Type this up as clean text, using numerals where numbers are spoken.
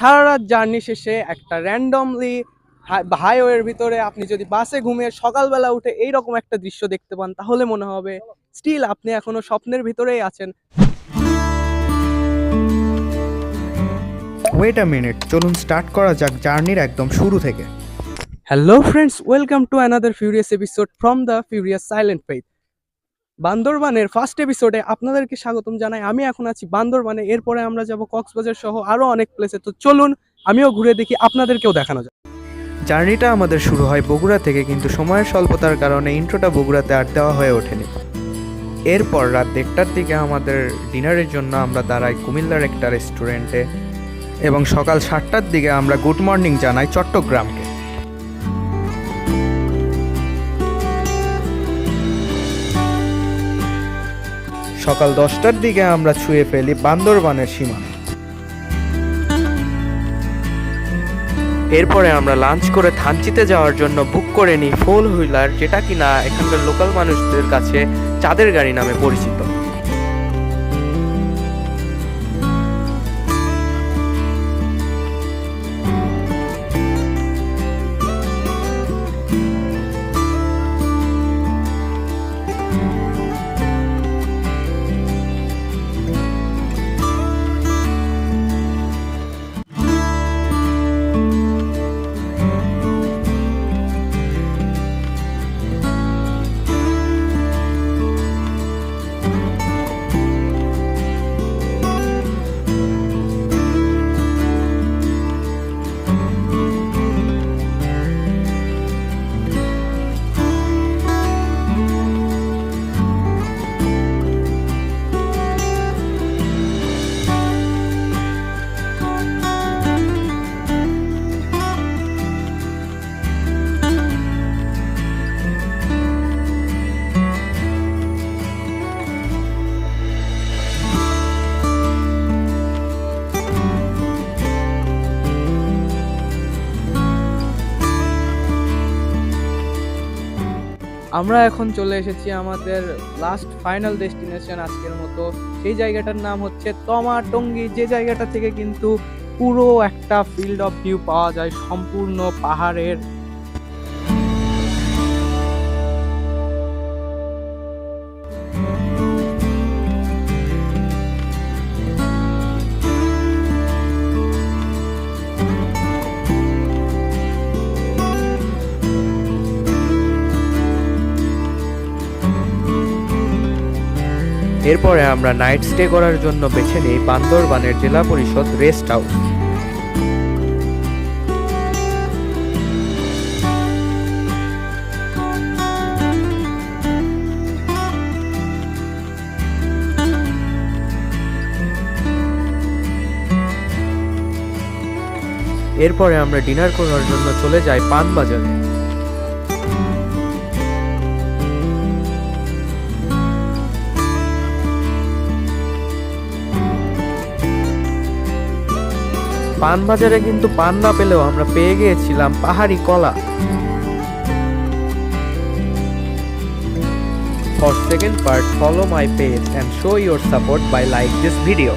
সারা রাত জার্নি শেষে একটা র্যান্ডমলি হাইওয়ের ভিতরে আপনি যদি বাসে ঘুমিয়ে সকালবেলা উঠে এইরকম একটা দৃশ্য দেখতে পান, তাহলে মনে হবে স্টিল আপনি এখনো স্বপ্নের ভিতরেই আছেন। ওয়েট আ মিনিট, চলুন স্টার্ট করা যাক জার্নির একদম শুরু থেকে। Hello friends, welcome to another furious episode from the furious silent page. বান্দরবানের ফার্স্ট এপিসোডে আপনাদেরকে স্বাগতম জানাই। আমি এখন আছি বান্দরবানে, এরপরে আমরা যাব কক্সবাজার সহ আরো অনেক প্লেসে। তো চলুন আমিও ঘুরে দেখি, আপনাদেরকেও দেখানো যায়। জার্নিটা আমাদের শুরু হয় বগুড়া থেকে, কিন্তু সময়ের স্বল্পতার কারণে ইন্ট্রোটা বগুড়াতে আর দেওয়া হয়ে ওঠেনি। এরপর রাত 1টার দিকে আমাদের ডিনারের জন্য আমরা দাঁড়াই কুমিল্লার একটা রেস্টুরেন্টে, এবং সকাল 7টার দিকে আমরা গুড মর্নিং জানাই চট্টগ্রামকে। সকাল 10টার দিকে আমরা ছুঁয়ে ফেলি বান্দরবানের সীমানা। এরপরে আমরা লাঞ্চ করে থানচিতে যাওয়ার জন্য বুক করে নিই 4 হুইলার, যেটা কিনা এখানকার লোকাল মানুষদের কাছে চাঁদের গাড়ি নামে পরিচিত। আমরা এখন চলে এসেছি আমাদের লাস্ট ফাইনাল ডেস্টিনেশন আজকের মতো। সেই জায়গাটার নাম হচ্ছে তমা টঙ্গী, যে জায়গাটা থেকে কিন্তু পুরো একটা ফিল্ড অফ ভিউ পাওয়া যায় সম্পূর্ণ পাহাড়ের। এরপরে আমরা নাইট স্টে করার জন্য বেছে নিই বান্দরবানের জেলা পরিষদ রেস্ট হাউস। এরপরে আমরা ডিনার করার জন্য চলে যাই পানবাজারে। পানবাজারে কিন্তু পান না পেলেও আমরা পেয়ে গিয়েছিলাম পাহাড়ি কলা। For second part, follow my page and show your support by like this video.